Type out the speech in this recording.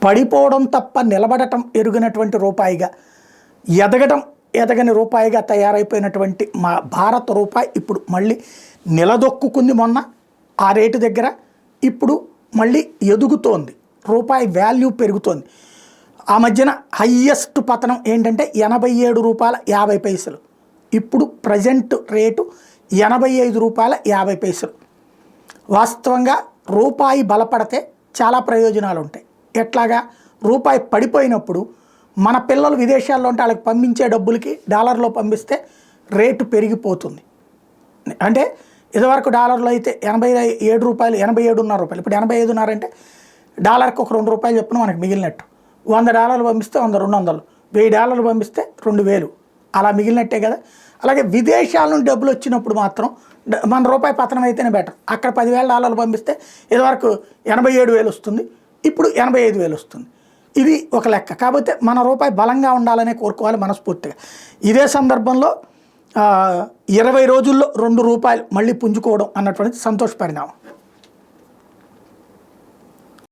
పడిపోవడం తప్ప నిలబడటం ఎరుగినటువంటి రూపాయిగా, ఎదగని రూపాయిగా తయారైపోయినటువంటి మా భారత రూపాయి ఇప్పుడు మళ్ళీ నిలదొక్కుంది మొన్న ఆ రేటు దగ్గర. ఇప్పుడు మళ్ళీ ఎదుగుతోంది, రూపాయి వాల్యూ పెరుగుతోంది. ఆ మధ్యన హయ్యెస్ట్ పతనం ఏంటంటే 87 రూపాయల 50 పైసలు. ఇప్పుడు ప్రజెంట్ రేటు 85 రూపాయల 50 పైసలు. వాస్తవంగా రూపాయి బలపడితే చాలా ప్రయోజనాలు ఉంటాయి. ఎట్లాగా? రూపాయి పడిపోయినప్పుడు మన పిల్లలు విదేశాల్లో ఉంటే వాళ్ళకి పంపించే డబ్బులకి డాలర్లో పంపిస్తే రేటు పెరిగిపోతుంది. అంటే ఇదివరకు డాలర్లో అయితే 87 రూపాయలు, 87.5 రూపాయలు, ఇప్పుడు 85.5 అంటే డాలర్కి ఒక 2 రూపాయలు చెప్పున మనకు మిగిలినట్టు. $100 పంపిస్తే 100, 200, $1000 పంపిస్తే 2000 అలా మిగిలినట్టే కదా. అలాగే విదేశాల నుండి డబ్బులు వచ్చినప్పుడు మాత్రం మన రూపాయి పతనం అయితేనే బెటర్. అక్కడ $10,000 పంపిస్తే ఇదివరకు 87,000 వస్తుంది, ఇప్పుడు 85,000 వస్తుంది. ఇది ఒక లెక్క. కాకపోతే మన రూపాయి బలంగా ఉండాలనే కోరుకోవాలి మనస్ఫూర్తిగా. ఇదే సందర్భంలో 20 రోజుల్లో 2 రూపాయలు మళ్ళీ పుంజుకోవడం అన్నటువంటిది సంతోష పరిణామం.